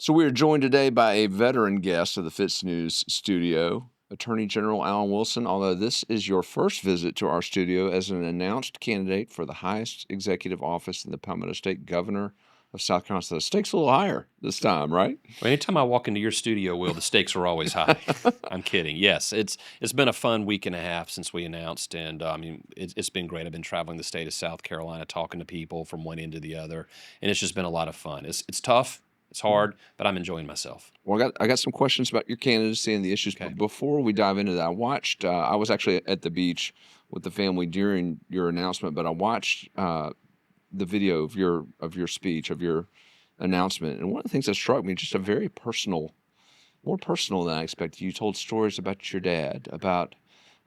So we are joined today by a veteran guest of the FITSNews studio, Attorney General Gov Wilson. Although this is your first visit to our studio as an announced candidate for the highest executive office in the Palmetto State, Governor of South Carolina. So the stakes a little higher this time, right? Well, anytime I walk into your studio, Will, the stakes are always high. I'm kidding. Yes, it's been a fun week and a half since we announced, and I mean it's been great. I've been traveling the state of South Carolina, talking to people from one end to the other, and it's just been a lot of fun. It's tough, it's hard, but I'm enjoying myself. Well, I got some questions about your candidacy and the issues. Okay. But before we dive into that, I was actually at the beach with the family during your announcement, but I watched the video of your speech, of your announcement, and one of the things that struck me, just a very personal, more personal than I expected. You told stories about your dad, about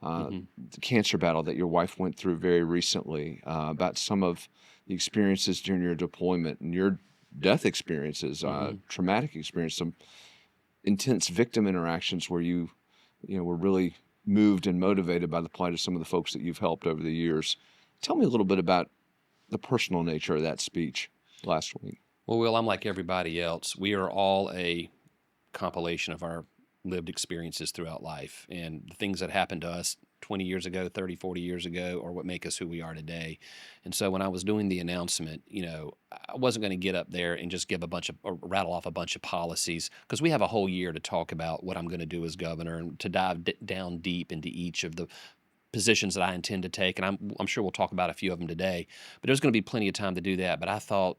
the cancer battle that your wife went through very recently, about some of the experiences during your deployment and your death experiences, traumatic experience, some intense victim interactions where you were really moved and motivated by the plight of some of the folks that you've helped over the years. Tell me a little bit about the personal nature of that speech last week. Well, Will, I'm like everybody else. We are all a compilation of our lived experiences throughout life, and the things that happened to us 20 years ago, 30, 40 years ago, or what make us who we are today. And so when I was doing the announcement, I wasn't going to get up there and just rattle off a bunch of policies, because we have a whole year to talk about what I'm going to do as governor and to dive down deep into each of the positions that I intend to take. And I'm sure we'll talk about a few of them today, but there's going to be plenty of time to do that. But I thought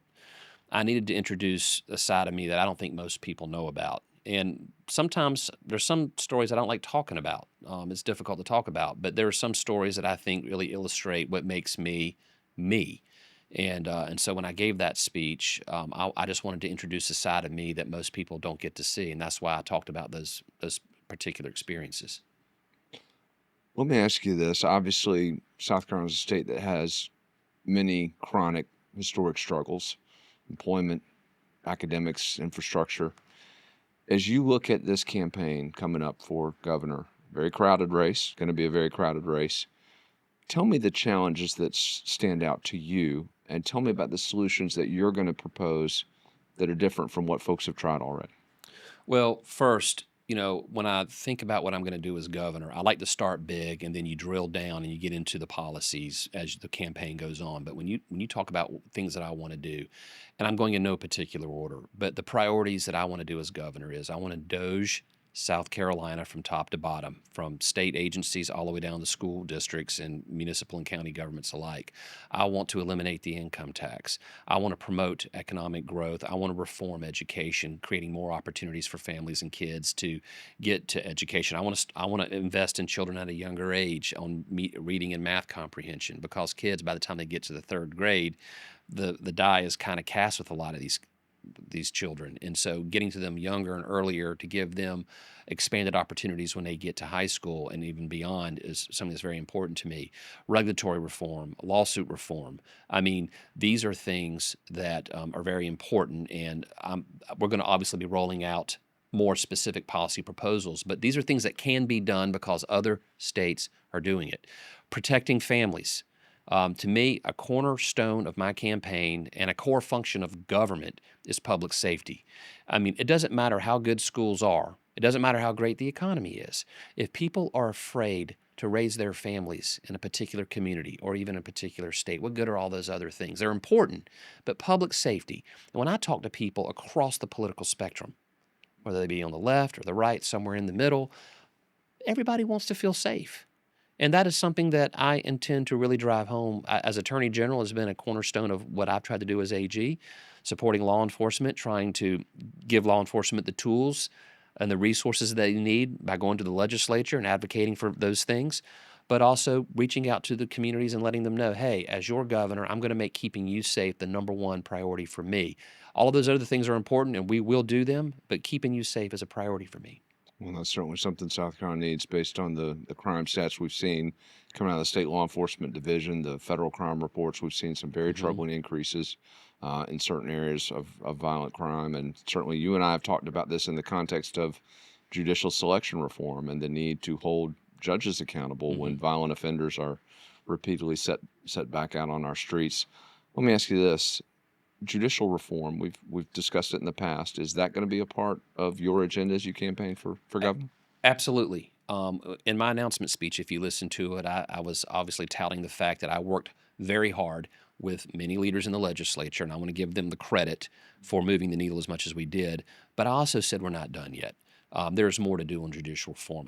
I needed to introduce a side of me that I don't think most people know about. And sometimes there's some stories I don't like talking about. It's difficult to talk about, but there are some stories that I think really illustrate what makes me, me. And so when I gave that speech, I just wanted to introduce a side of me that most people don't get to see, and that's why I talked about those particular experiences. Let me ask you this. Obviously, South Carolina is a state that has many chronic historic struggles: employment, academics, infrastructure. As you look at this campaign coming up for governor, very crowded race, going to be a very crowded race. Tell me the challenges that stand out to you, and tell me about the solutions that you're going to propose that are different from what folks have tried already. Well, first, when I think about what I'm going to do as governor, I like to start big, and then you drill down and you get into the policies as the campaign goes on. But when you talk about things that I want to do, and I'm going in no particular order, but the priorities that I want to do as governor is I want to doge South Carolina from top to bottom, from state agencies all the way down to school districts and municipal and county governments alike. I want to eliminate the income tax. I want to promote economic growth. I want to reform education, creating more opportunities for families and kids to get to education. I want to invest in children at a younger age on reading and math comprehension, because kids, by the time they get to the third grade, the die is kind of cast with a lot of these children. And so getting to them younger and earlier to give them expanded opportunities when they get to high school and even beyond is something that's very important to me. Regulatory reform, lawsuit reform. I mean, these are things that are very important, and we're going to obviously be rolling out more specific policy proposals, but these are things that can be done because other states are doing it. Protecting families. To me, a cornerstone of my campaign and a core function of government is public safety. I mean, it doesn't matter how good schools are. It doesn't matter how great the economy is. If people are afraid to raise their families in a particular community or even a particular state, what good are all those other things? They're important, but public safety. And when I talk to people across the political spectrum, whether they be on the left or the right, somewhere in the middle, everybody wants to feel safe. And that is something that I intend to really drive home. As Attorney General, has been a cornerstone of what I've tried to do as AG, supporting law enforcement, trying to give law enforcement the tools and the resources they need by going to the legislature and advocating for those things, but also reaching out to the communities and letting them know, hey, as your governor, I'm going to make keeping you safe the number one priority for me. All of those other things are important, and we will do them, but keeping you safe is a priority for me. Well, that's certainly something South Carolina needs based on the crime stats we've seen coming out of the State Law Enforcement Division, the federal crime reports. We've seen some very troubling increases in certain areas of violent crime. And certainly you and I have talked about this in the context of judicial selection reform and the need to hold judges accountable when violent offenders are repeatedly set back out on our streets. Let me ask you this. judicial reform. We've discussed it in the past. Is that going to be a part of your agenda as you campaign for governor? Absolutely. In my announcement speech, if you listen to it, I was obviously touting the fact that I worked very hard with many leaders in the legislature, and I want to give them the credit for moving the needle as much as we did. But I also said we're not done yet. There's more to do on judicial reform.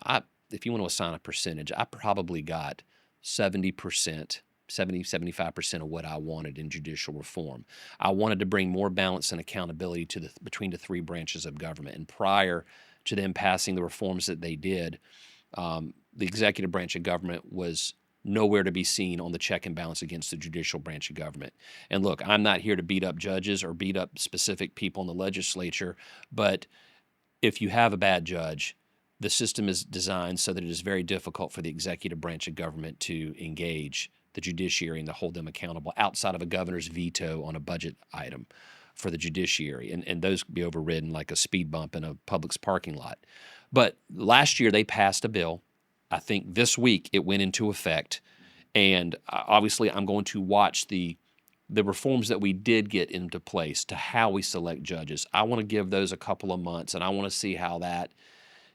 If you want to assign a percentage, I probably got 70%. 75% of what I wanted in judicial reform. I wanted to bring more balance and accountability between the three branches of government. And prior to them passing the reforms that they did, the executive branch of government was nowhere to be seen on the check and balance against the judicial branch of government. And look, I'm not here to beat up judges or beat up specific people in the legislature, but if you have a bad judge, the system is designed so that it is very difficult for the executive branch of government to engage the judiciary and to hold them accountable outside of a governor's veto on a budget item for the judiciary. And those could be overridden like a speed bump in a Publix parking lot. But last year they passed a bill. I think this week it went into effect. And obviously I'm going to watch the reforms that we did get into place to how we select judges. I want to give those a couple of months, and I want to see how that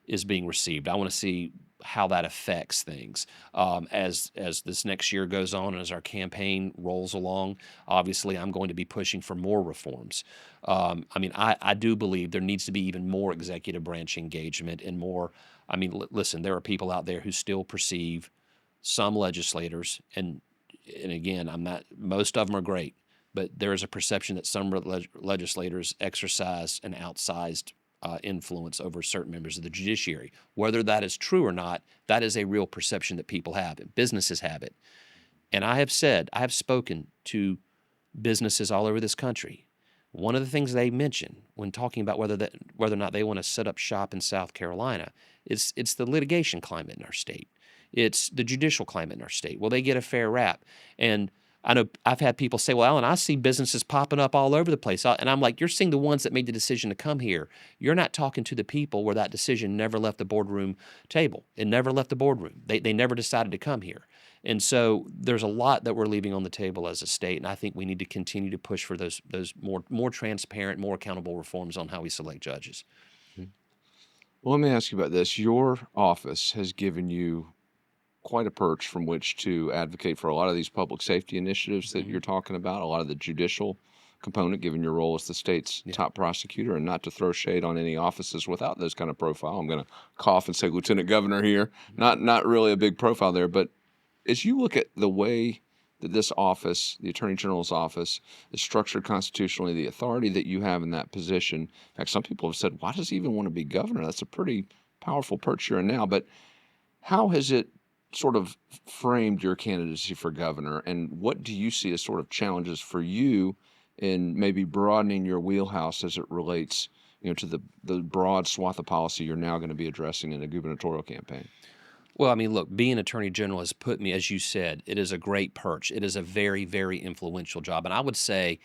is being received. I want to see how that affects things as this next year goes on and as our campaign rolls along. Obviously, I'm going to be pushing for more reforms. I do believe there needs to be even more executive branch engagement and more. Listen, there are people out there who still perceive some legislators, and again, most of them are great, but there is a perception that some legislators exercise an outsized influence over certain members of the judiciary. Whether that is true or not, that is a real perception that people have, and businesses have it. And I have spoken to businesses all over this country. One of the things they mention when talking about whether or not they want to set up shop in South Carolina, it's the litigation climate in our state. It's the judicial climate in our state. Will they get a fair rap? And I know I've had people say, well, Alan, I see businesses popping up all over the place. And I'm like, you're seeing the ones that made the decision to come here. You're not talking to the people where that decision never left the boardroom table. It never left the boardroom. They never decided to come here. And so there's a lot that we're leaving on the table as a state. And I think we need to continue to push for those more transparent, more accountable reforms on how we select judges. Well, let me ask you about this. Your office has given you quite a perch from which to advocate for a lot of these public safety initiatives that you're talking about, a lot of the judicial component, given your role as the state's top prosecutor, and not to throw shade on any offices without those kind of profile. I'm going to cough and say Lieutenant Governor here. Not really a big profile there, but as you look at the way that this office, the Attorney General's office, is structured constitutionally, the authority that you have in that position, in fact, some people have said, why does he even want to be governor? That's a pretty powerful perch you're in now. But how has it sort of framed your candidacy for governor, and what do you see as sort of challenges for you in maybe broadening your wheelhouse as it relates, to the broad swath of policy you're now going to be addressing in a gubernatorial campaign? Well, look, being Attorney General has put me, as you said, it is a great perch. It is a very, very influential job. And I would say,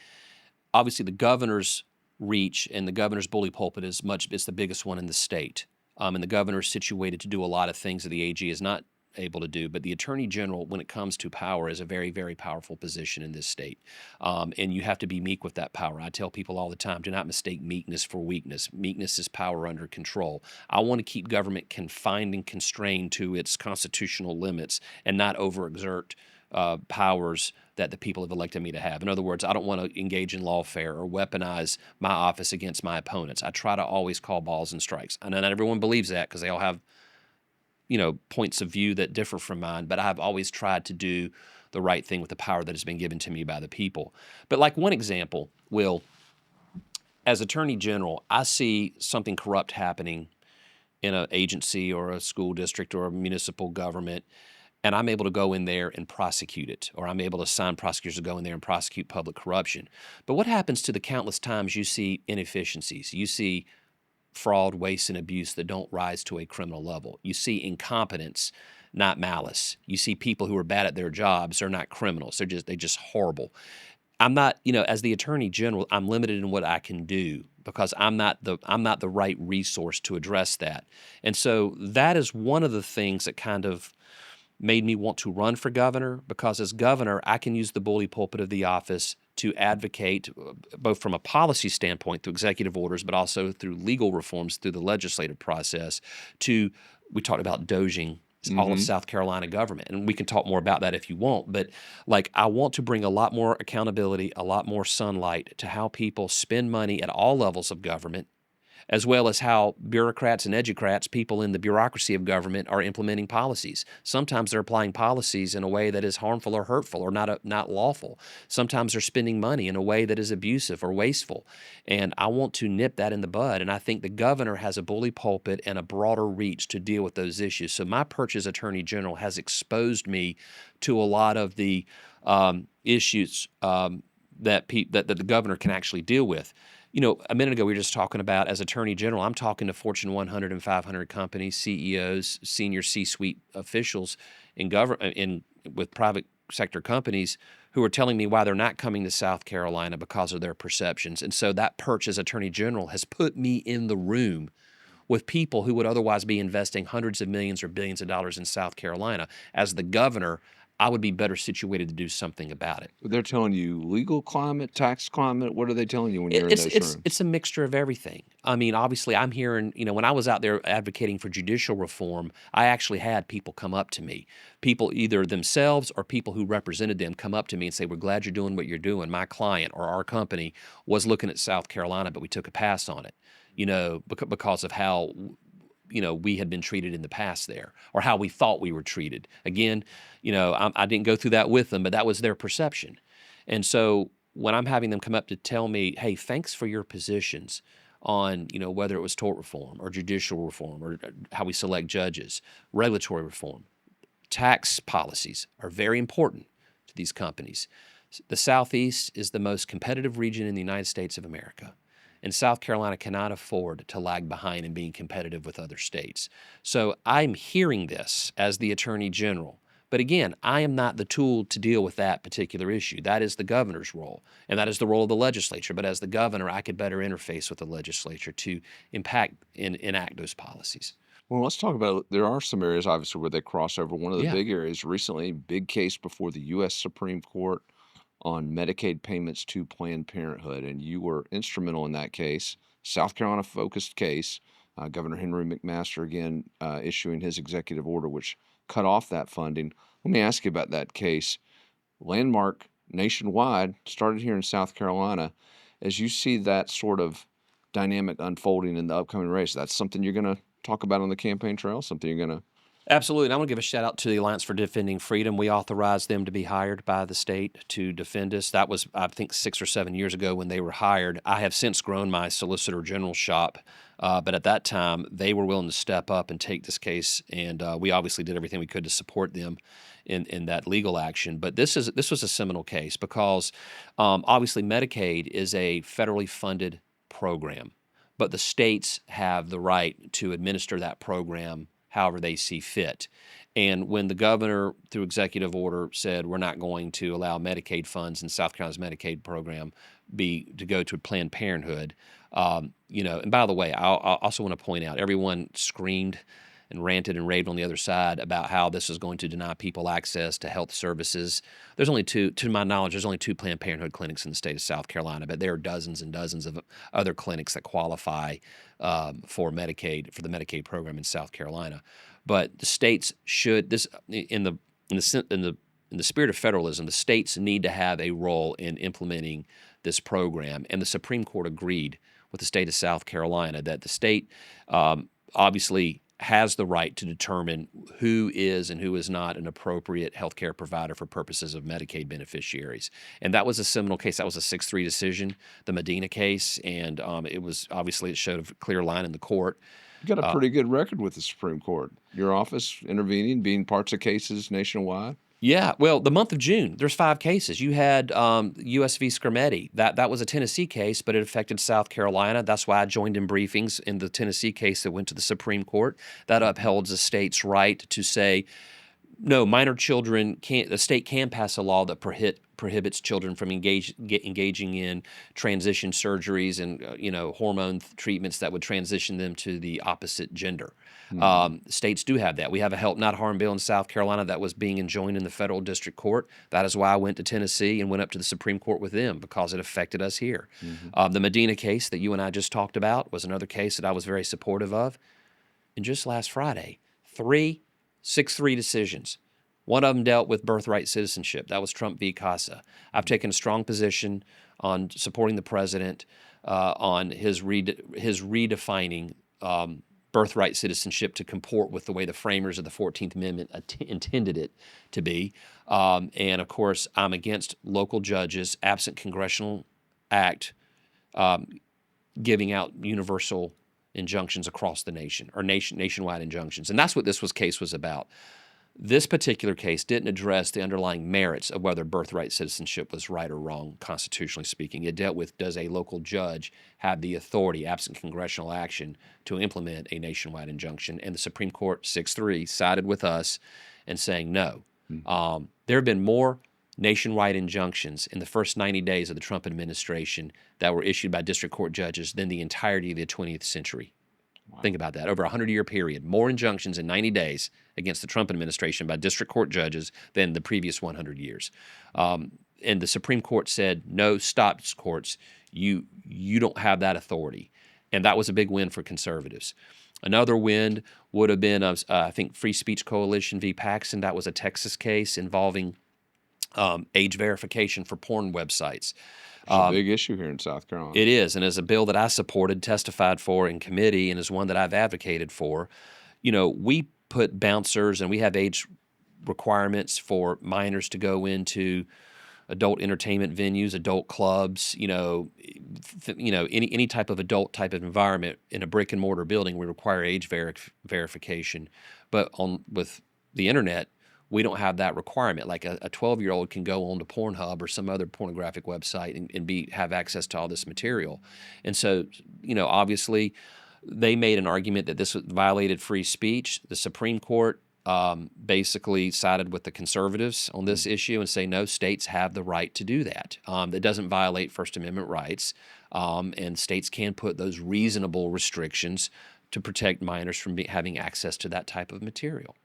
obviously, the governor's reach and the governor's bully pulpit it's the biggest one in the state. And the governor is situated to do a lot of things that the AG is not able to do. But the Attorney General, when it comes to power, is a very, very powerful position in this state. And you have to be meek with that power. I tell people all the time, do not mistake meekness for weakness. Meekness is power under control. I want to keep government confined and constrained to its constitutional limits and not overexert powers that the people have elected me to have. In other words, I don't want to engage in lawfare or weaponize my office against my opponents. I try to always call balls and strikes. And not everyone believes that because they all have points of view that differ from mine, but I've always tried to do the right thing with the power that has been given to me by the people. But like one example, Will, as Attorney General, I see something corrupt happening in an agency or a school district or a municipal government, and I'm able to go in there and prosecute it, or I'm able to assign prosecutors to go in there and prosecute public corruption. But what happens to the countless times you see inefficiencies? You see fraud, waste, and abuse that don't rise to a criminal level. You see incompetence, not malice. You see people who are bad at their jobs are not criminals. They're just horrible. I'm not, as the Attorney General, I'm limited in what I can do because I'm not the right resource to address that. And so that is one of the things that kind of made me want to run for governor, because as governor, I can use the bully pulpit of the office to advocate, both from a policy standpoint through executive orders, but also through legal reforms through the legislative process. We talked about doging all of Mm-hmm. South Carolina government, and we can talk more about that if you want. But like, I want to bring a lot more accountability, a lot more sunlight to how people spend money at all levels of government, as well as how bureaucrats and educrats, people in the bureaucracy of government, are implementing policies. Sometimes they're applying policies in a way that is harmful or hurtful or not lawful. Sometimes they're spending money in a way that is abusive or wasteful. And I want to nip that in the bud. And I think the governor has a bully pulpit and a broader reach to deal with those issues. So my perch as Attorney General has exposed me to a lot of the issues that the governor can actually deal with. A minute ago we were just talking about, as Attorney General, I'm talking to Fortune 100 and 500 companies, CEOs, senior C-suite officials with private sector companies who are telling me why they're not coming to South Carolina because of their perceptions. And so that perch as Attorney General has put me in the room with people who would otherwise be investing hundreds of millions or billions of dollars in South Carolina. As the governor, I would be better situated to do something about it. They're telling you legal climate, tax climate. What are they telling you when you're in those rooms? It's a mixture of everything. I mean, obviously, I'm hearing, when I was out there advocating for judicial reform, I actually had people come up to me, people either themselves or people who represented them come up to me and say, "We're glad you're doing what you're doing. My client or our company was looking at South Carolina, but we took a pass on it, because of how we had been treated in the past there, or how we thought we were treated." Again, I didn't go through that with them, but that was their perception. And so when I'm having them come up to tell me, "Hey, thanks for your positions on, whether it was tort reform or judicial reform or how we select judges, regulatory reform, tax policies are very important to these companies. The Southeast is the most competitive region in the United States of America. And South Carolina cannot afford to lag behind in being competitive with other states." So I'm hearing this as the Attorney General. But again, I am not the tool to deal with that particular issue. That is the governor's role, and that is the role of the legislature. But as the governor, I could better interface with the legislature to impact and enact those policies. Well, let's talk about, there are some areas obviously where they cross over. One of the Yeah. big areas recently, big case before the U.S. Supreme Court on Medicaid payments to Planned Parenthood, and you were instrumental in that case. South Carolina focused case. Governor Henry McMaster again issuing his executive order, which cut off that funding. Let me ask you about that case. Landmark nationwide, started here in South Carolina. As you see that sort of dynamic unfolding in the upcoming race, that's something you're going to talk about on the campaign trail, something you're going to... Absolutely. And I want to give a shout out to the Alliance for Defending Freedom. We authorized them to be hired by the state to defend us. That was, I think, 6 or 7 years ago when they were hired. I have since grown my Solicitor General shop, but at that time, they were willing to step up and take this case, and we obviously did everything we could to support them in that legal action. But this was a seminal case because obviously Medicaid is a federally funded program, but the states have the right to administer that program however they see fit. And when the governor, through executive order, said we're not going to allow Medicaid funds in South Carolina's Medicaid program to go to Planned Parenthood, and by the way, I also want to point out, everyone screamed and ranted and raved on the other side about how this is going to deny people access to health services. There's only two, to my knowledge, there's only 2 Planned Parenthood clinics in the state of South Carolina, but there are dozens and dozens of other clinics that qualify for Medicaid, for the Medicaid program in South Carolina. But the states should, in the spirit of federalism, the states need to have a role in implementing this program. And the Supreme Court agreed with the state of South Carolina that the state obviously has the right to determine who is and who is not an appropriate healthcare provider for purposes of Medicaid beneficiaries. And that was a seminal case. That was a 6-3 decision, the Medina case, and it showed a clear line in the court. You got a pretty good record with the Supreme Court. Your office intervening, being parts of cases nationwide. Yeah, well, the month of June, there's 5 cases. You had U.S. v. Scarametti. That was a Tennessee case, but it affected South Carolina. That's why I joined in briefings in the Tennessee case that went to the Supreme Court. That upheld the state's right to say, No, minor children can't. The state can pass a law that prohibits children from engaging in transition surgeries and hormone treatments that would transition them to the opposite gender. States do have that. We have a help not harm bill in South Carolina that was being enjoined in the federal district court. That is why I went to Tennessee and went up to the Supreme Court with them, because it affected us here. The Medina case that you and I just talked about was another case that I was very supportive of. And just last Friday, 6-3 decisions. One of them dealt with birthright citizenship. That was Trump v. Casa. I've taken a strong position on supporting the president on his redefining birthright citizenship to comport with the way the framers of the 14th Amendment intended it to be. And, of course, I'm against local judges, absent congressional act, giving out universal injunctions across the nation, or nationwide injunctions. And that's what this case was about. This particular case didn't address the underlying merits of whether birthright citizenship was right or wrong, constitutionally speaking. It dealt with, does a local judge have the authority, absent congressional action, to implement a nationwide injunction? And the Supreme Court, 6-3, sided with us and saying no. There have been more nationwide injunctions in the first 90 days of the Trump administration that were issued by district court judges than the entirety of the 20th century. Wow. Think about that. Over a 100-year period, more injunctions in 90 days against the Trump administration by district court judges than the previous 100 years. And the Supreme Court said, no, stop, courts. You don't have that authority. And that was a big win for conservatives. Another win would have been, I think, Free Speech Coalition v. Paxson. That was a Texas case involving age verification for porn websites. It's a big issue here in South Carolina. It is, and as a bill that I supported, testified for in committee, and is one that I've advocated for. We put bouncers and we have age requirements for minors to go into adult entertainment venues, adult clubs, any type of adult type of environment in a brick and mortar building. We require age verification, but with the internet, we don't have that requirement. Like a 12-year-old can go on to Pornhub or some other pornographic website and have access to all this material. And so, obviously, they made an argument that this violated free speech. The Supreme Court basically sided with the conservatives on this issue and say, no, states have the right to do that. That doesn't violate First Amendment rights, and states can put those reasonable restrictions to protect minors from having access to that type of material.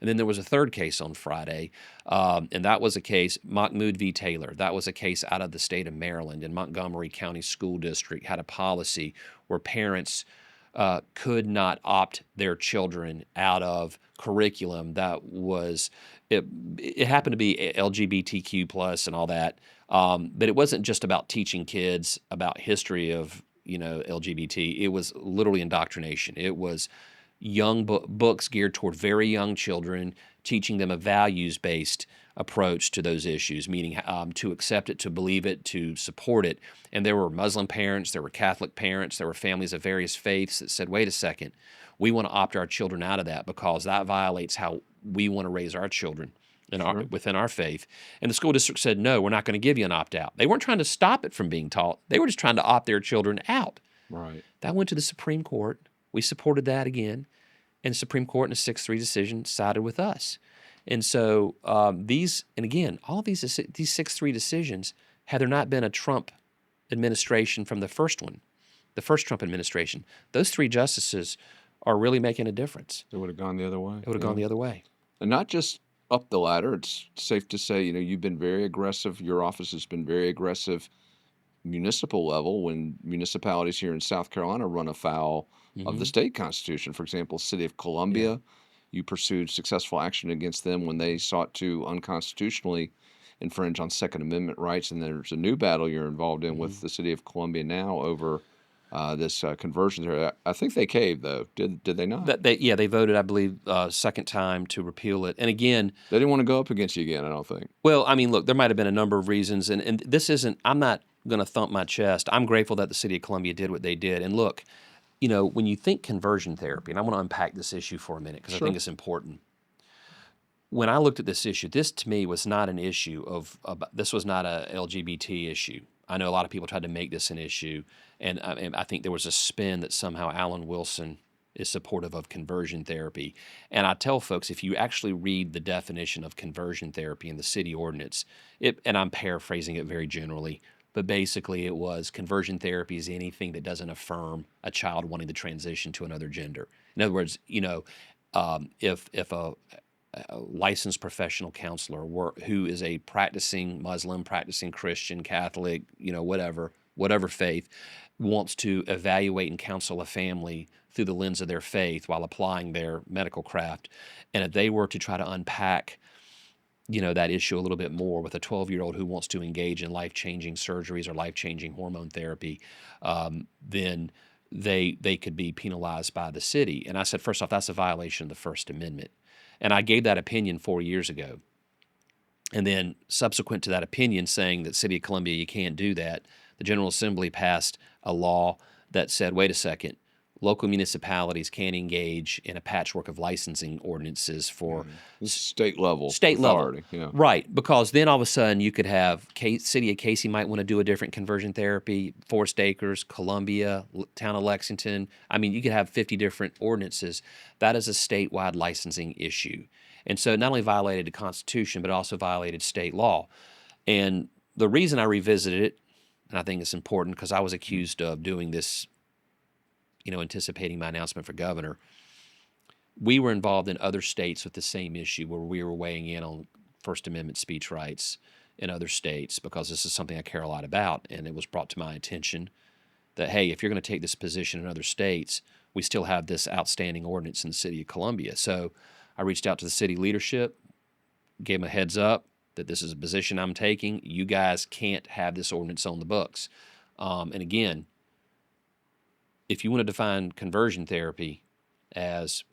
And then there was a third case on Friday, and that was a case, Mahmoud v. Taylor. That was a case out of the state of Maryland, and Montgomery County School District had a policy where parents could not opt their children out of curriculum that was, it happened to be LGBTQ plus and all that, but it wasn't just about teaching kids about history of LGBT. It was literally indoctrination. It was young books geared toward very young children, teaching them a values-based approach to those issues, meaning to accept it, to believe it, to support it. And there were Muslim parents, there were Catholic parents, there were families of various faiths that said, wait a second, we want to opt our children out of that because that violates how we want to raise our children within our faith. And the school district said, no, we're not going to give you an opt-out. They weren't trying to stop it from being taught. They were just trying to opt their children out. Right. That went to the Supreme Court. We supported that again, and the Supreme Court in a 6-3 decision sided with us. And so all of these 6-3 decisions, had there not been a Trump administration from the first Trump administration, those 3 justices are really making a difference. It would have gone the other way. It would have gone the other way. And not just up the ladder. It's safe to say, you've been very aggressive. Your office has been very aggressive municipal level when municipalities here in South Carolina run afoul of the state constitution. For example, City of Columbia, you pursued successful action against them when they sought to unconstitutionally infringe on Second Amendment rights. And there's a new battle you're involved in with the City of Columbia now over this conversion there. I think they caved, though. Did they not? They voted, I believe, second time to repeal it. And again, they didn't want to go up against you again, I don't think. Well, I mean, look, there might have been a number of reasons, and this isn't, I'm not going to thump my chest. I'm grateful that the City of Columbia did what they did. And look, when you think conversion therapy, and I want to unpack this issue for a minute because I think it's important. When I looked at this issue, this to me was not an issue this was not a LGBT issue. I know a lot of people tried to make this an issue, and I think there was a spin that somehow Alan Wilson is supportive of conversion therapy. And I tell folks, if you actually read the definition of conversion therapy in the city ordinance, and I'm paraphrasing it very generally, but basically it was conversion therapy is anything that doesn't affirm a child wanting to transition to another gender. In other words, if a licensed professional counselor who is a practicing Muslim, practicing Christian, Catholic, whatever faith, wants to evaluate and counsel a family through the lens of their faith while applying their medical craft, and if they were to try to unpack that issue a little bit more with a 12-year-old who wants to engage in life-changing surgeries or life-changing hormone therapy, then they could be penalized by the city. And I said, first off, that's a violation of the First Amendment. And I gave that opinion 4 years ago. And then subsequent to that opinion saying that City of Columbia, you can't do that, the General Assembly passed a law that said, wait a second, local municipalities can't engage in a patchwork of licensing ordinances for state level authority. Yeah. Right, because then all of a sudden you could have City of Casey might want to do a different conversion therapy, Forest Acres, Columbia, Town of Lexington. I mean, you could have 50 different ordinances. That is a statewide licensing issue. And so it not only violated the Constitution, but also violated state law. And the reason I revisited it, and I think it's important because I was accused of doing this, anticipating my announcement for governor. We were involved in other states with the same issue where we were weighing in on First Amendment speech rights in other states because this is something I care a lot about. And it was brought to my attention that, hey, if you're going to take this position in other states, we still have this outstanding ordinance in the city of Columbia. So I reached out to the city leadership, gave them a heads up that this is a position I'm taking. You guys can't have this ordinance on the books. And again, if you want to define conversion therapy as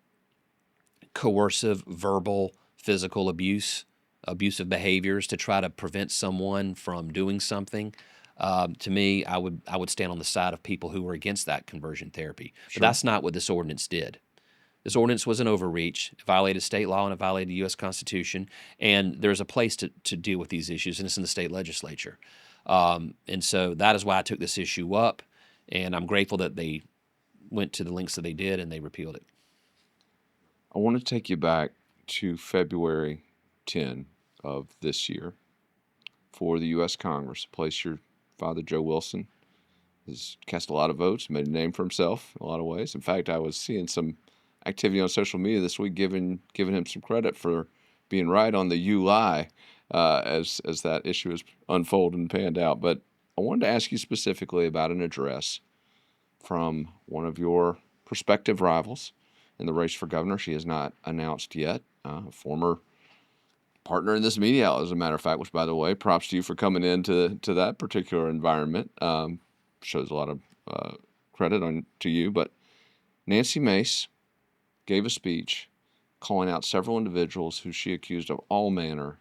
coercive, verbal, physical abusive behaviors to try to prevent someone from doing something, to me, I would stand on the side of people who were against that conversion therapy. Sure. But that's not what this ordinance did. This ordinance was an overreach. It violated state law and it violated the U.S. Constitution. And there's a place to deal with these issues, and it's in the state legislature. And so that is why I took this issue up, and I'm grateful that they went to the lengths that they did and they repealed it. I want to take you back to February 10 of this year for the U.S. Congress, a place your father, Joe Wilson, has cast a lot of votes, made a name for himself in a lot of ways. In fact, I was seeing some activity on social media this week giving him some credit for being right on the "you lie" as that issue has unfolded and panned out. But I wanted to ask you specifically about an address from one of your prospective rivals in the race for governor. She has not announced yet. A former partner in this media outlet, as a matter of fact, which, by the way, props to you for coming into that particular environment. Shows a lot of credit to you. But Nancy Mace gave a speech calling out several individuals who she accused of all manner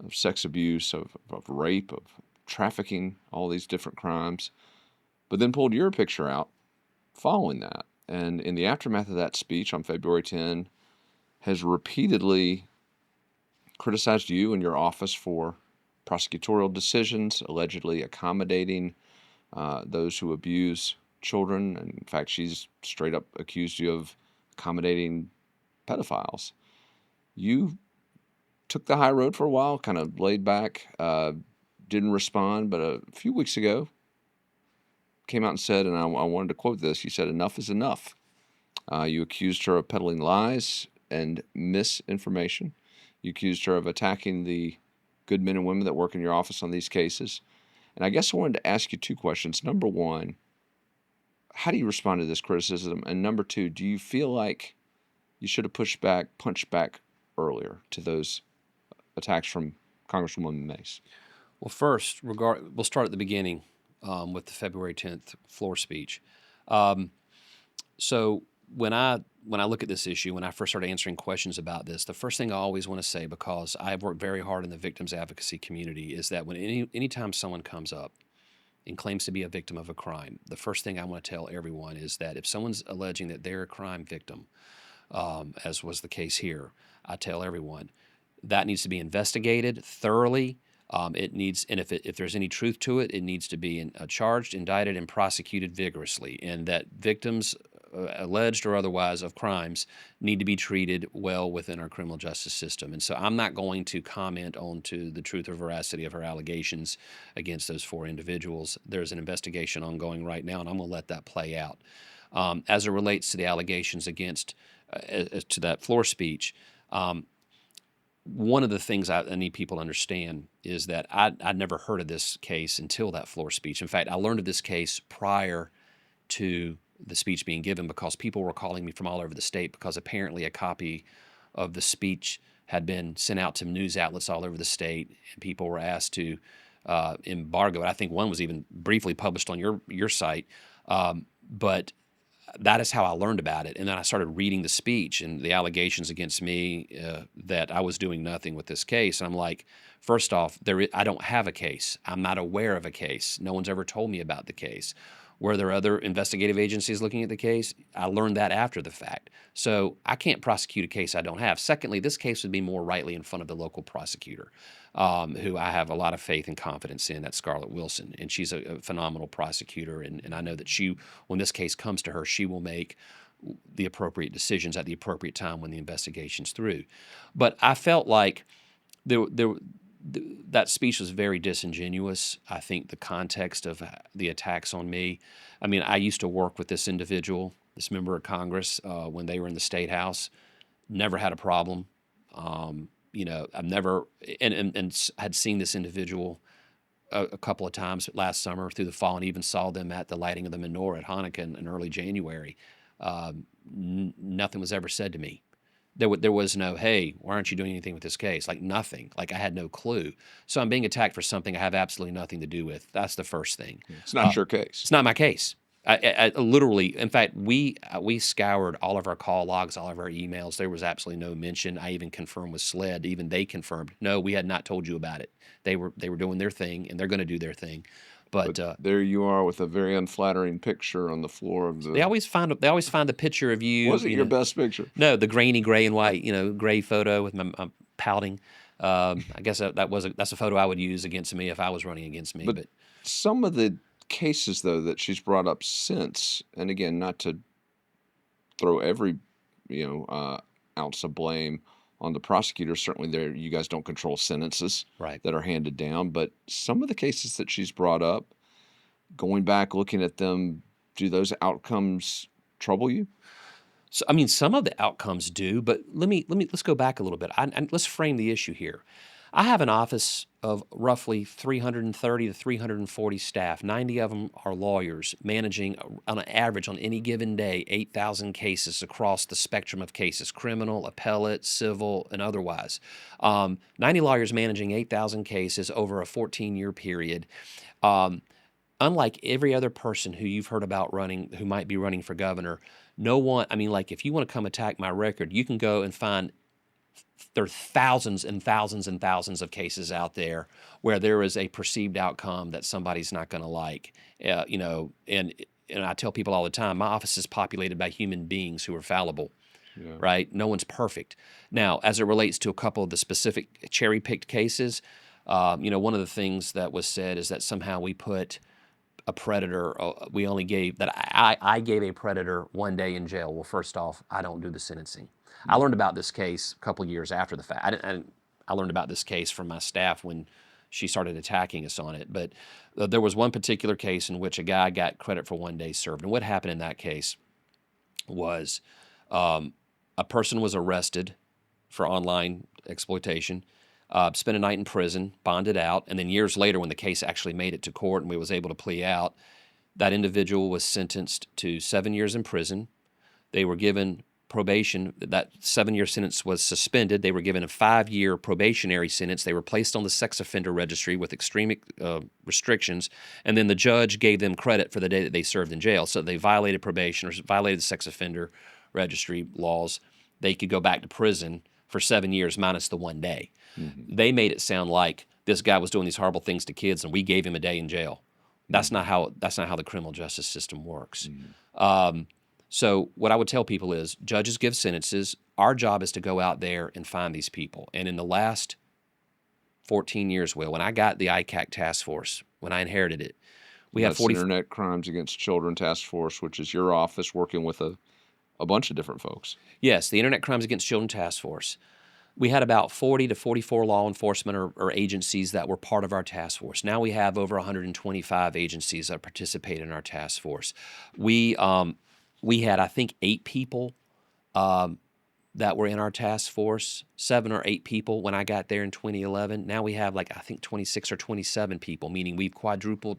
of sex abuse, of rape, of trafficking, all these different crimes, but then pulled your picture out following that. And in the aftermath of that speech on February 10, has repeatedly criticized you and your office for prosecutorial decisions, allegedly accommodating those who abuse children. And in fact, she's straight up accused you of accommodating pedophiles. You took the high road for a while, kind of laid back, didn't respond, but a few weeks ago came out and said, and I wanted to quote this, you said, "Enough is enough." You accused her of peddling lies and misinformation. You accused her of attacking the good men and women that work in your office on these cases. And I guess I wanted to ask you two questions. Number one, how do you respond to this criticism? And number two, do you feel like you should have punched back earlier to those attacks from Congresswoman Mace? Well, first, we'll start at the beginning with the February 10th floor speech. So when I look at this issue, when I first started answering questions about this, the first thing I always want to say, because I've worked very hard in the victims advocacy community, is that when anytime someone comes up and claims to be a victim of a crime, the first thing I want to tell everyone is that if someone's alleging that they're a crime victim, as was the case here, I tell everyone that needs to be investigated thoroughly. It needs, and if there's any truth to it, it needs to be charged, indicted, and prosecuted vigorously. And that victims alleged or otherwise, of crimes need to be treated well within our criminal justice system. And so I'm not going to comment on to the truth or veracity of her allegations against those 4 individuals. There's an investigation ongoing right now, and I'm going to let that play out. As it relates to the allegations against to that floor speech, one of the things I need people to understand is that I'd never heard of this case until that floor speech. In fact, I learned of this case prior to the speech being given because people were calling me from all over the state because apparently a copy of the speech had been sent out to news outlets all over the state, and people were asked to embargo it. I think one was even briefly published on your site, but that is how I learned about it. And then I started reading the speech and the allegations against me that I was doing nothing with this case. And I'm like, first off, I don't have a case. I'm not aware of a case. No one's ever told me about the case. Were there other investigative agencies looking at the case? I learned that after the fact. So I can't prosecute a case I don't have. Secondly, this case would be more rightly in front of the local prosecutor, who I have a lot of faith and confidence in. That's Gov Wilson, and she's a phenomenal prosecutor. And I know that when this case comes to her, she will make the appropriate decisions at the appropriate time when the investigation's through. But I felt like that speech was very disingenuous. I think the context of the attacks on me. I mean, I used to work with this individual, this member of Congress, when they were in the State House. Never had a problem. I've never and had seen this individual a couple of times last summer through the fall, and even saw them at the lighting of the menorah at Hanukkah in early January. Nothing was ever said to me. There was no, hey, why aren't you doing anything with this case? Like nothing. Like I had no clue. So I'm being attacked for something I have absolutely nothing to do with. That's the first thing. It's not your case. It's not my case. I literally, in fact, we scoured all of our call logs, all of our emails. There was absolutely no mention. I even confirmed with SLED. Even they confirmed, no, we had not told you about it. They were doing their thing, and they're going to do their thing. But there you are with a very unflattering picture on the floor of the. They always find the picture of you. Was it your best picture? No, the grainy gray and white, gray photo with my pouting. I guess that's a photo I would use against me if I was running against me. But some of the cases though that she's brought up since, and again, not to throw every ounce of blame on the prosecutor. Certainly, you guys don't control sentences that are handed down. But some of the cases that she's brought up, going back looking at them, do those outcomes trouble you? So, I mean, some of the outcomes do, but let's go back a little bit. Let's frame the issue here. I have an office of roughly 330 to 340 staff. 90 of them are lawyers managing, on an average, on any given day, 8,000 cases across the spectrum of cases: criminal, appellate, civil, and otherwise. 90 lawyers managing 8,000 cases over a 14-year period. Unlike every other person who you've heard about who might be running for governor, no one, if you want to come attack my record, you can go and find there are thousands and thousands and thousands of cases out there where there is a perceived outcome that somebody's not going to like. And I tell people all the time, my office is populated by human beings who are fallible, right? No one's perfect. Now, as it relates to a couple of the specific cherry-picked cases, one of the things that was said is that somehow we put a predator, I gave a predator 1 day in jail. Well, first off, I don't do the sentencing. I learned about this case a couple years after the fact. I learned about this case from my staff when she started attacking us on it. But there was one particular case in which a guy got credit for 1 day served. And what happened in that case was a person was arrested for online exploitation, spent a night in prison, bonded out, and then years later when the case actually made it to court and we was able to plea out, that individual was sentenced to 7 years in prison. They were given probation. That 7-year sentence was suspended. They were given a 5-year probationary sentence. They were placed on the sex offender registry with extreme restrictions, and then the judge gave them credit for the day that they served in jail. So they violated probation or violated the sex offender registry laws. They could go back to prison for 7 years minus the 1 day. Mm-hmm. They made it sound like this guy was doing these horrible things to kids and we gave him a day in jail. That's not how the criminal justice system works. Mm-hmm. So what I would tell people is judges give sentences. Our job is to go out there and find these people. And in the last 14 years, when I got the ICAC task force, when I inherited it, We And have that's 40. Internet Crimes Against Children Task Force, which is your office working with a bunch of different folks. Yes, the Internet Crimes Against Children Task Force. We had about 40 to 44 law enforcement or agencies that were part of our task force. Now we have over 125 agencies that participate in our task force. We had, I think, 8 people that were in our task force, 7 or 8 people when I got there in 2011. Now we have I think 26 or 27 people, meaning we've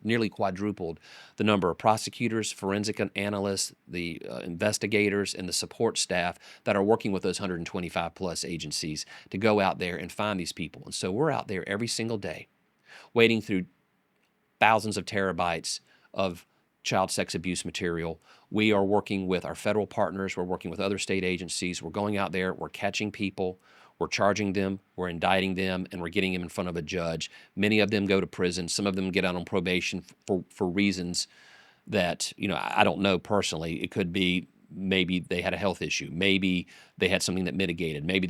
nearly quadrupled the number of prosecutors, forensic analysts, the investigators, and the support staff that are working with those 125 plus agencies to go out there and find these people. And so we're out there every single day wading through thousands of terabytes of child sex abuse material. We are working with our federal partners. We're working with other state agencies. We're going out there. We're catching people. We're charging them. We're indicting them, and we're getting them in front of a judge. Many of them go to prison. Some of them get out on probation for reasons that, I don't know personally. It could be maybe they had a health issue. Maybe they had something that mitigated. Maybe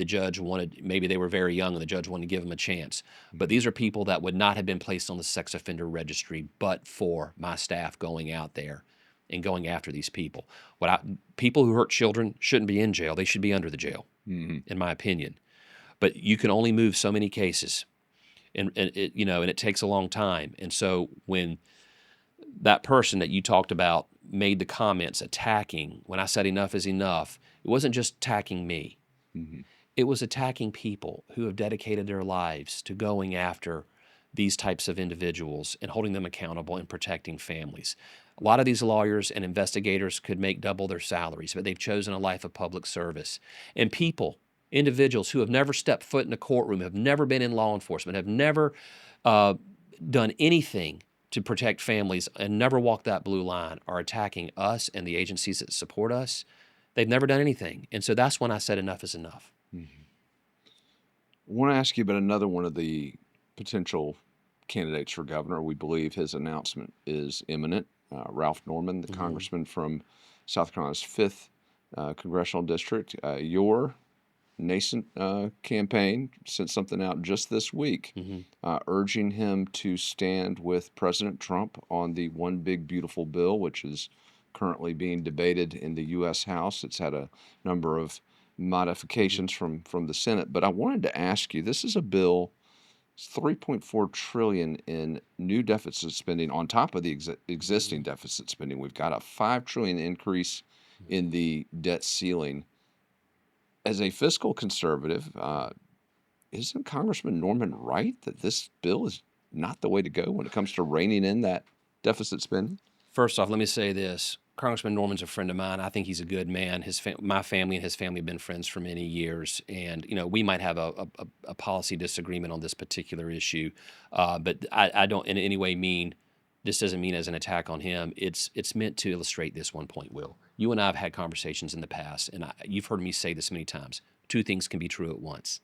maybe they were very young and the judge wanted to give them a chance. But these are people that would not have been placed on the sex offender registry but for my staff going out there and going after these people. People who hurt children shouldn't be in jail. They should be under the jail, in my opinion. But you can only move so many cases, and it takes a long time. And so when that person that you talked about made the comments attacking, when I said enough is enough, it wasn't just attacking me. It was attacking people who have dedicated their lives to going after these types of individuals and holding them accountable and protecting families. A lot of these lawyers and investigators could make double their salaries, but they've chosen a life of public service. And individuals who have never stepped foot in a courtroom, have never been in law enforcement, have never done anything to protect families and never walked that blue line, are attacking us and the agencies that support us. They've never done anything. And so that's when I said enough is enough. I want to ask you about another one of the potential candidates for governor. We believe his announcement is imminent. Ralph Norman, the congressman from South Carolina's 5th congressional district. Your nascent campaign sent something out just this week urging him to stand with President Trump on the One Big Beautiful Bill, which is currently being debated in the U.S. House. It's had a number of modifications from the Senate. But I wanted to ask you, this is a bill, it's $3.4 trillion in new deficit spending on top of the existing deficit spending. We've got a $5 trillion increase in the debt ceiling. As a fiscal conservative, isn't Congressman Norman right that this bill is not the way to go when it comes to reining in that deficit spending? First off, let me say this. Congressman Norman's a friend of mine. I think he's a good man. My family and his family have been friends for many years. And, we might have a policy disagreement on this particular issue, but I don't in any way mean, this doesn't mean as an attack on him. It's meant to illustrate this one point, Will. You and I have had conversations in the past, and you've heard me say this many times. 2 things can be true at once,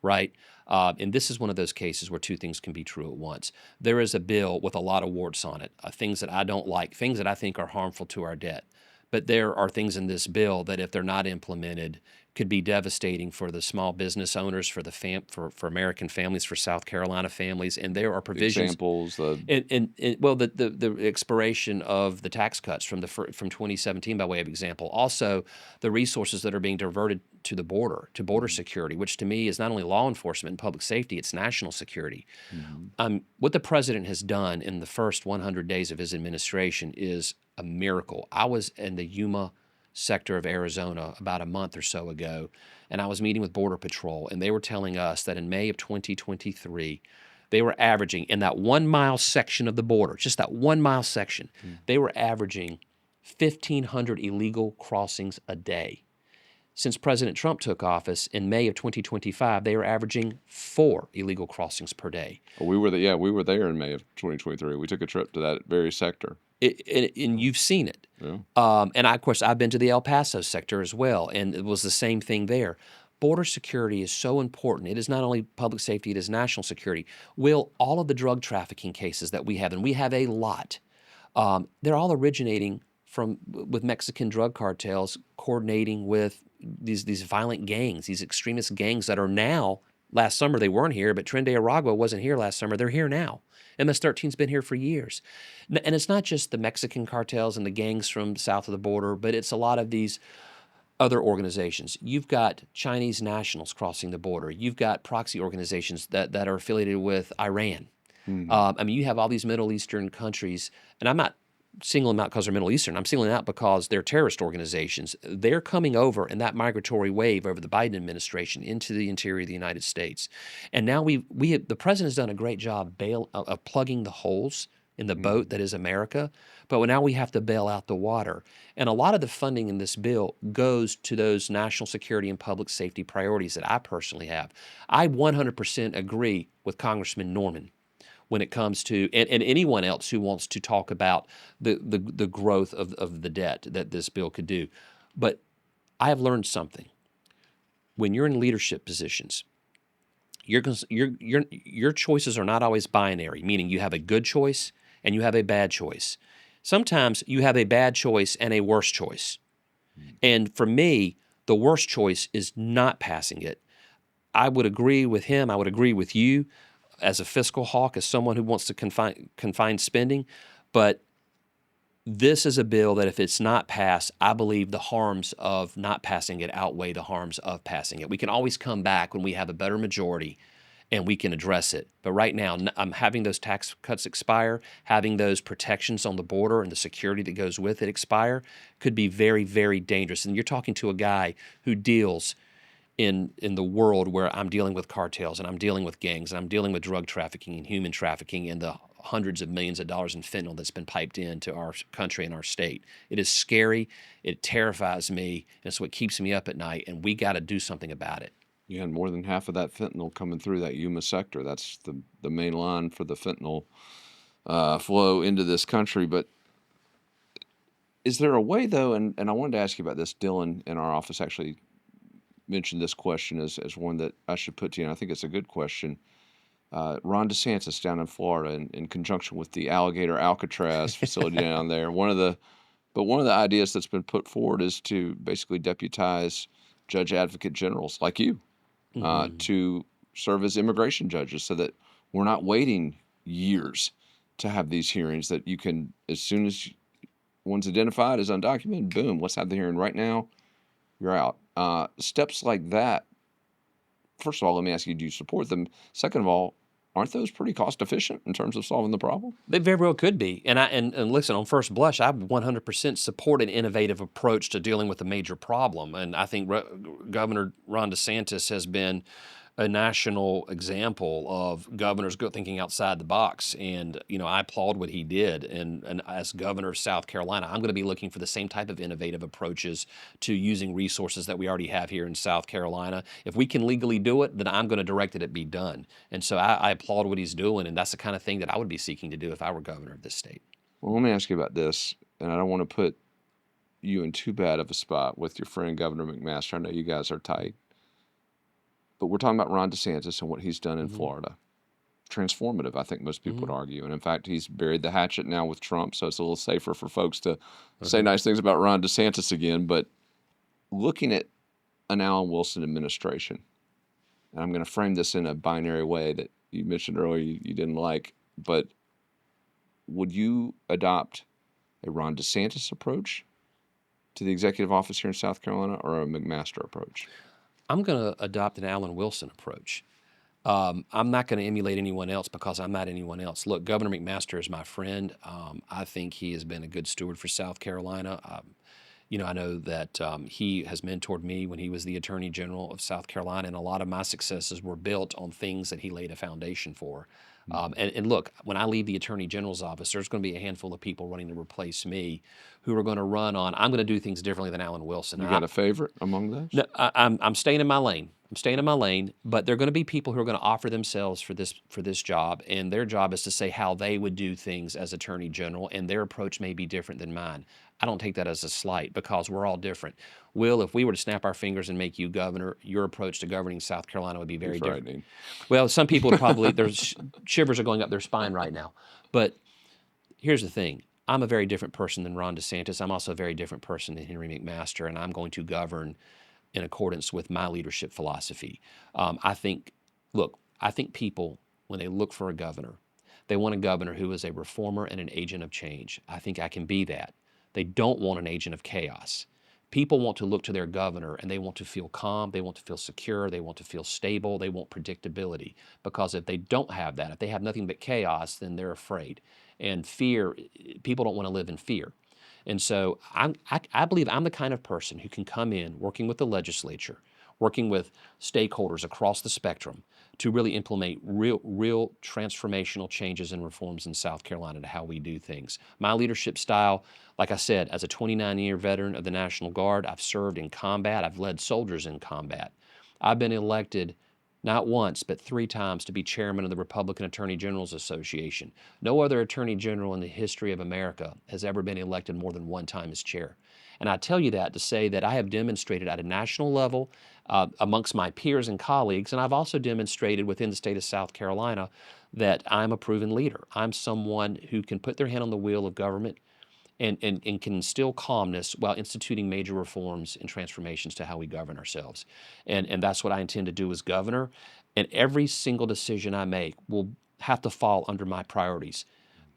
right? And this is one of those cases where 2 things can be true at once. There is a bill with a lot of warts on it, things that I don't like, things that I think are harmful to our debt. But there are things in this bill that, if they're not implemented, could be devastating for the small business owners, for for American families, for South Carolina families. And there are provisions. Examples. The expiration of the tax cuts from 2017, by way of example. Also, the resources that are being diverted to the border, to border security, which to me is not only law enforcement and public safety, it's national security. What the president has done in the first 100 days of his administration is a miracle. I was in the Yuma sector of Arizona about a month or so ago, and I was meeting with Border Patrol, and they were telling us that in May of 2023, they were averaging, in that 1 mile section of the border, just that 1 mile section, they were averaging 1,500 illegal crossings a day. Since President Trump took office in May of 2025, they are averaging 4 illegal crossings per day. Well, we were there in May of 2023. We took a trip to that very sector. And you've seen it. Yeah. Of course, I've been to the El Paso sector as well, and it was the same thing there. Border security is so important. It is not only public safety, it is national security. Will, all of the drug trafficking cases that we have, and we have a lot, they're all originating with Mexican drug cartels coordinating with these violent gangs, these extremist gangs that are now last summer they weren't here, but Tren de Aragua wasn't here last summer. They're here now. MS-13's been here for years. And it's not just the Mexican cartels and the gangs from south of the border, but it's a lot of these other organizations. You've got Chinese nationals crossing the border. You've got proxy organizations that are affiliated with Iran. I mean, you have all these Middle Eastern countries, and I'm not singling them out because they're Middle Eastern. I'm singling them out because they're terrorist organizations. They're coming over in that migratory wave over the Biden administration into the interior of the United States. And now the president has done a great job of plugging the holes in the boat that is America, but now we have to bail out the water. And a lot of the funding in this bill goes to those national security and public safety priorities that I personally have. I 100% agree with Congressman Norman when it comes to, and anyone else who wants to talk about the growth of the debt that this bill could do. But I have learned something. When you're in leadership positions, your choices are not always binary, meaning you have a good choice and you have a bad choice. Sometimes you have a bad choice and a worse choice. And for me, the worst choice is not passing it. I would agree with him. I would agree with you as a fiscal hawk, as someone who wants to confine spending. But this is a bill that if it's not passed, I believe the harms of not passing it outweigh the harms of passing it. We can always come back when we have a better majority and we can address it. But right now, having those tax cuts expire, having those protections on the border and the security that goes with it expire could be very, very dangerous. And you're talking to a guy who deals in the world where I'm dealing with cartels and I'm dealing with gangs and I'm dealing with drug trafficking and human trafficking and the hundreds of millions of dollars in fentanyl that's been piped into our country and our state. It is scary. It terrifies me. And it's what keeps me up at night. And we got to do something about it. Yeah, and more than half of that fentanyl coming through that Yuma sector. That's the main line for the fentanyl flow into this country. But is there a way, though, and I wanted to ask you about this, Dylan in our office actually mentioned this question as one that I should put to you, and I think it's a good question. Ron DeSantis down in Florida, in conjunction with the Alligator Alcatraz facility down there, one of the ideas that's been put forward is to basically deputize judge advocate generals like you to serve as immigration judges, so that we're not waiting years to have these hearings. That you can, as soon as one's identified as undocumented, boom, let's have the hearing right now. You're out. Steps like that. First of all, let me ask you: do you support them? Second of all, aren't those pretty cost efficient in terms of solving the problem? They very well could be. And listen, on first blush, I 100% support an innovative approach to dealing with a major problem. And I think Governor Ron DeSantis has been a national example of governors thinking outside the box. And, I applaud what he did. And as governor of South Carolina, I'm going to be looking for the same type of innovative approaches to using resources that we already have here in South Carolina. If we can legally do it, then I'm going to direct it be done. And so I applaud what he's doing. And that's the kind of thing that I would be seeking to do if I were governor of this state. Well, let me ask you about this. And I don't want to put you in too bad of a spot with your friend, Governor McMaster. I know you guys are tight. But we're talking about Ron DeSantis and what he's done in Florida. Transformative, I think most people would argue. And in fact, he's buried the hatchet now with Trump, so it's a little safer for folks to say nice things about Ron DeSantis again. But looking at an Alan Wilson administration, and I'm going to frame this in a binary way that you mentioned earlier you didn't like, but would you adopt a Ron DeSantis approach to the executive office here in South Carolina, or a McMaster approach? I'm going to adopt an Alan Wilson approach. I'm not going to emulate anyone else because I'm not anyone else. Look, Governor McMaster is my friend. I think he has been a good steward for South Carolina. I know that he has mentored me when he was the Attorney General of South Carolina, and a lot of my successes were built on things that he laid a foundation for. And look, when I leave the Attorney General's office, there's going to be a handful of people running to replace me who are going to run on, I'm going to do things differently than Alan Wilson. You got a favorite among those? No, I'm staying in my lane. I'm staying in my lane, but there are going to be people who are going to offer themselves for this job, and their job is to say how they would do things as Attorney General, and their approach may be different than mine. I don't take that as a slight because we're all different. Will, if we were to snap our fingers and make you governor, your approach to governing South Carolina would be very different. Well, some people would probably, their shivers are going up their spine right now. But here's the thing. I'm a very different person than Ron DeSantis. I'm also a very different person than Henry McMaster, and I'm going to govern in accordance with my leadership philosophy. I think Look, I think people, when they look for a governor, they want a governor who is a reformer and an agent of change. I think I can be that. They don't want an agent of chaos. People want to look to their governor and they want to feel calm, they want to feel secure, they want to feel stable, they want predictability. Because if they don't have that, if they have nothing but chaos, then they're afraid. And fear, people don't want to live in fear. And so I believe I'm the kind of person who can come in working with the legislature, working with stakeholders across the spectrum to really implement real transformational changes and reforms in South Carolina to how we do things. My leadership style, like I said, as a 29-year veteran of the National Guard, I've served in combat, I've led soldiers in combat. I've been elected not once, but 3 times to be chairman of the Republican Attorney General's Association. No other attorney general in the history of America has ever been elected more than 1 time as chair. And I tell you that to say that I have demonstrated at a national level amongst my peers and colleagues, and I've also demonstrated within the state of South Carolina that I'm a proven leader. I'm someone who can put their hand on the wheel of government and can instill calmness while instituting major reforms and transformations to how we govern ourselves. And that's what I intend to do as governor. And every single decision I make will have to fall under my priorities.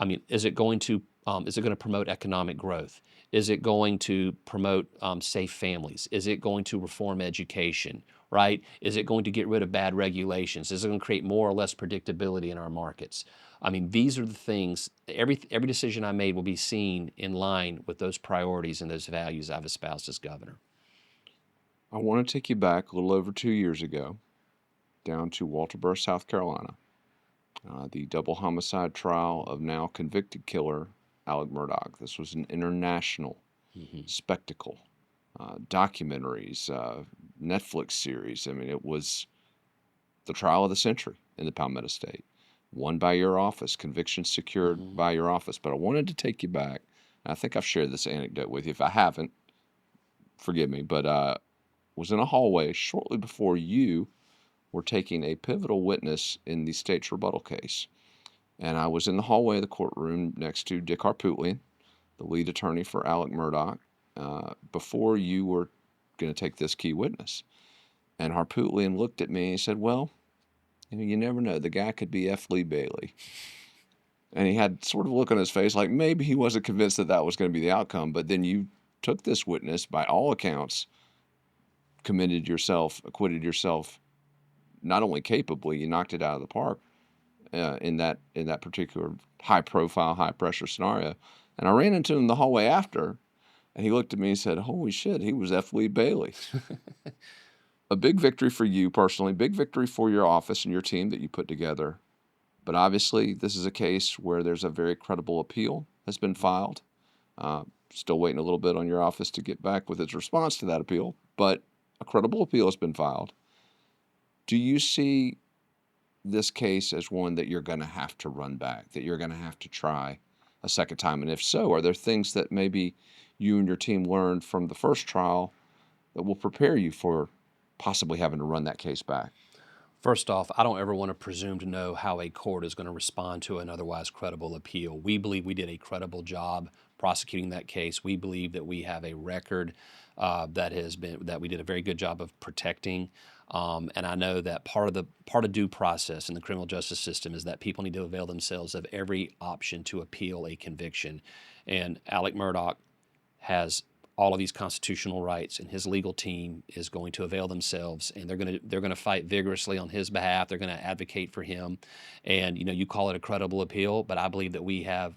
I mean, is it going to promote economic growth? Is it going to promote safe families? Is it going to reform education? Right? Is it going to get rid of bad regulations? Is it going to create more or less predictability in our markets? I mean, these are the things. Every decision I made will be seen in line with those priorities and those values I've espoused as governor. I want to take you back a little over 2 years ago, down to Walterboro, South Carolina. The double homicide trial of now convicted killer Alec Murdaugh. This was an international spectacle. Documentaries, Netflix series. I mean, it was the trial of the century in the Palmetto State. Won by your office, conviction secured by your office. But I wanted to take you back. I think I've shared this anecdote with you. If I haven't, forgive me. But was in a hallway shortly before you were taking a pivotal witness in the state's rebuttal case. And I was in the hallway of the courtroom next to Dick Harpootlian, the lead attorney for Alec Murdaugh, before you were going to take this key witness. And Harpootlian looked at me and he said, well, you never know. The guy could be F. Lee Bailey. And he had sort of a look on his face like maybe he wasn't convinced that that was going to be the outcome. But then you took this witness, by all accounts, acquitted yourself, not only capably, you knocked it out of the park in that particular high-profile, high-pressure scenario. And I ran into him in the hallway after, and he looked at me and said, holy shit, he was F. Lee Bailey. A big victory for you personally, big victory for your office and your team that you put together. But obviously, this is a case where there's a very credible appeal has been filed. Still waiting a little bit on your office to get back with its response to that appeal, but a credible appeal has been filed. Do you see this case as one that you're going to have to run back, that you're going to have to try a second time? And if so, are there things that maybe you and your team learned from the first trial that will prepare you for possibly having to run that case back? First off, I don't ever want to presume to know how a court is going to respond to an otherwise credible appeal. We believe we did a credible job prosecuting that case. We believe that we have a record that we did a very good job of protecting. And I know that part of due process in the criminal justice system is that people need to avail themselves of every option to appeal a conviction. And Alec Murdaugh has all of these constitutional rights, and his legal team is going to avail themselves, and they're going to fight vigorously on his behalf. They're going to advocate for him, and you call it a credible appeal, but I believe that we have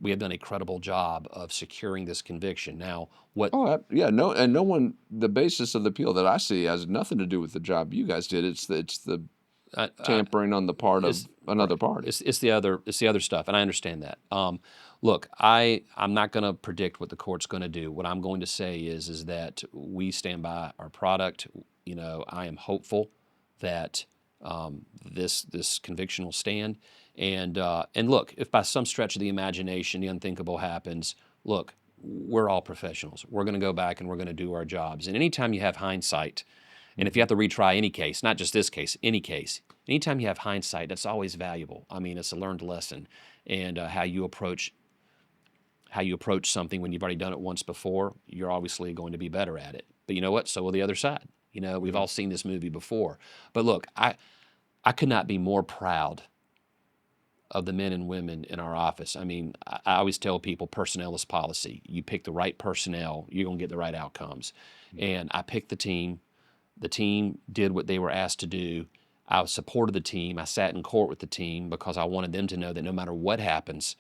done a credible job of securing this conviction. Now, what? Oh, yeah, no, and no one. The basis of the appeal that I see has nothing to do with the job you guys did. It's the tampering on the part of another party. It's the other stuff, and I understand that. Look, I'm not going to predict what the court's going to do. What I'm going to say is that we stand by our product. I am hopeful that this conviction will stand. And look, if by some stretch of the imagination the unthinkable happens, look, we're all professionals. We're going to go back and we're going to do our jobs. And anytime you have hindsight, and if you have to retry any case, not just this case, any case, anytime you have hindsight, that's always valuable. I mean, it's a learned lesson, and how you approach something when you've already done it once before, you're obviously going to be better at it. But you know what? So will the other side. We've all seen this movie before. But look, I could not be more proud of the men and women in our office. I mean, I always tell people personnel is policy. You pick the right personnel, you're going to get the right outcomes. And I picked the team. The team did what they were asked to do. I supported the team. I sat in court with the team because I wanted them to know that no matter what happens,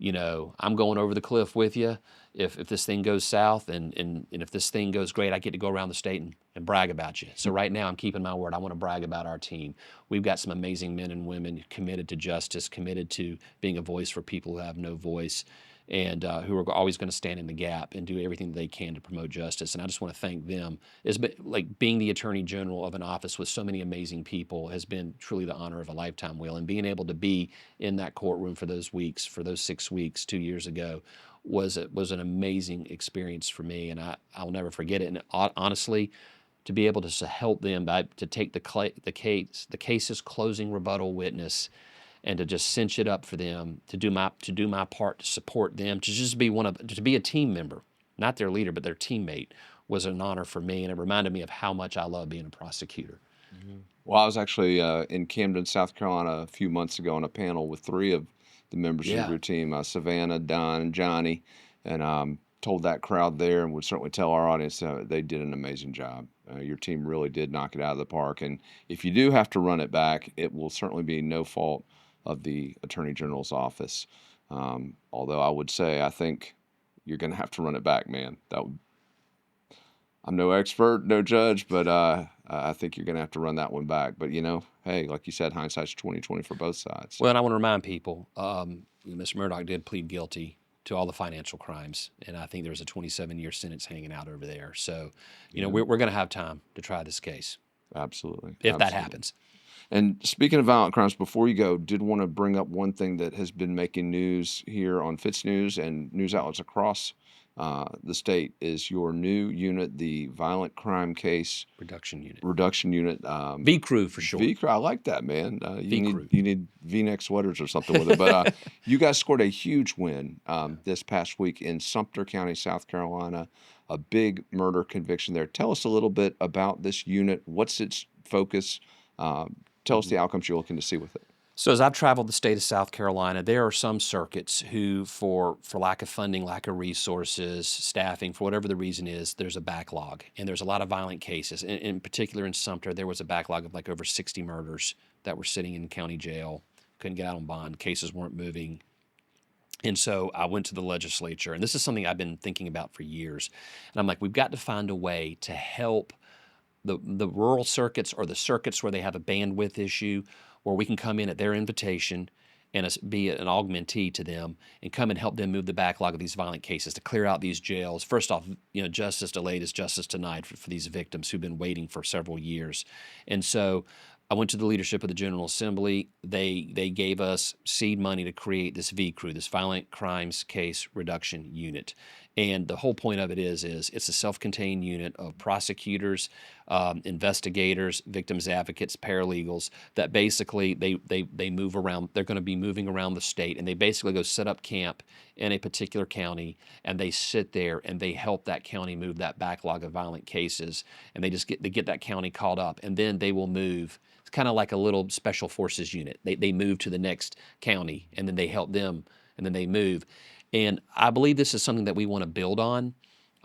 I'm going over the cliff with you. If this thing goes south and if this thing goes great, I get to go around the state and brag about you. So right now I'm keeping my word. I want to brag about our team. We've got some amazing men and women committed to justice, committed to being a voice for people who have no voice, and who are always going to stand in the gap and do everything they can to promote justice. And I just want to thank them. It's been, like, being the Attorney General of an office with so many amazing people has been truly the honor of a lifetime, Will. And being able to be in that courtroom for those weeks, for those 6 weeks 2 years ago, was an amazing experience for me, and I'll never forget it. And honestly, to be able to help them to take the case's closing rebuttal witness and to just cinch it up for them, to do my part to support them, to just be to be a team member, not their leader, but their teammate, was an honor for me, and it reminded me of how much I love being a prosecutor. Well, I was actually in Camden, South Carolina a few months ago on a panel with 3 of the members of your team, Savannah, Don, and Johnny, and told that crowd there, and would certainly tell our audience they did an amazing job. Your team really did knock it out of the park, and if you do have to run it back, it will certainly be no fault of the Attorney General's office. Although I would say I think you're going to have to run it back, man. I'm no expert, no judge, but I think you're going to have to run that one back. But hey, like you said, hindsight's 20/20 for both sides. Well, and I want to remind people, Mr. Murdoch did plead guilty to all the financial crimes, and I think there's a 27-year sentence hanging out over there. So, we're going to have time to try this case. Absolutely, if that happens. And speaking of violent crimes, before you go, did want to bring up one thing that has been making news here on FITSNews and news outlets across the state is your new unit, the Violent Crime Case Reduction Unit. V-Crew for short. V-Crew, I like that, man. V-Crew. You need V-neck sweaters or something with it. But you guys scored a huge win this past week in Sumter County, South Carolina, a big murder conviction there. Tell us a little bit about this unit. What's its focus? Tell us the outcomes you're looking to see with it. So as I've traveled the state of South Carolina, there are some circuits who, for lack of funding, lack of resources, staffing, for whatever the reason is, there's a backlog. And there's a lot of violent cases. In particular in Sumter, there was a backlog of like over 60 murders that were sitting in county jail, couldn't get out on bond, cases weren't moving. And so I went to the legislature, and this is something I've been thinking about for years. And I'm like, we've got to find a way to help the rural circuits, or the circuits where they have a bandwidth issue, where we can come in at their invitation and be an augmentee to them and come and help them move the backlog of these violent cases, to clear out these jails. First off, justice delayed is justice denied for these victims who've been waiting for several years. And so I went to the leadership of the General Assembly. They gave us seed money to create this V-Crew, this Violent Crimes Case Reduction Unit. And the whole point of it is it's a self-contained unit of prosecutors, investigators, victims advocates, paralegals that basically they move around. They're going to be moving around the state, and they basically go set up camp in a particular county, and they sit there and they help that county move that backlog of violent cases, and they get that county caught up, and then they will move. It's kind of like a little special forces unit. They move to the next county, and then they help them, and then they move. And I believe this is something that we want to build on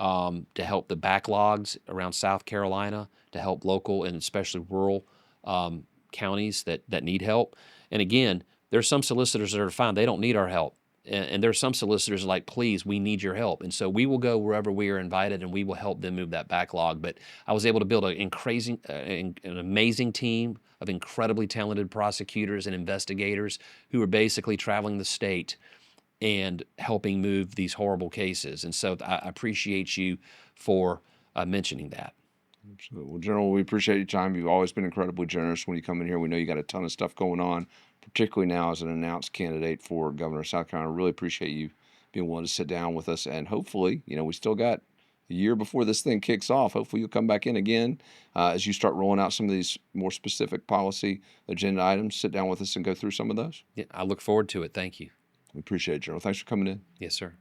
to help the backlogs around South Carolina, to help local and especially rural counties that need help. And again, there's some solicitors that are fine. They don't need our help. And there's some solicitors like, please, we need your help. And so we will go wherever we are invited, and we will help them move that backlog. But I was able to build an amazing team of incredibly talented prosecutors and investigators who are basically traveling the state and helping move these horrible cases. And so I appreciate you for mentioning that. Absolutely. Well, General, we appreciate your time. You've always been incredibly generous when you come in here. We know you got a ton of stuff going on, particularly now as an announced candidate for governor of South Carolina. I really appreciate you being willing to sit down with us. And hopefully, we still got a year before this thing kicks off. Hopefully you'll come back in again as you start rolling out some of these more specific policy agenda items. Sit down with us and go through some of those. Yeah, I look forward to it. Thank you. We appreciate it, General. Thanks for coming in. Yes, sir.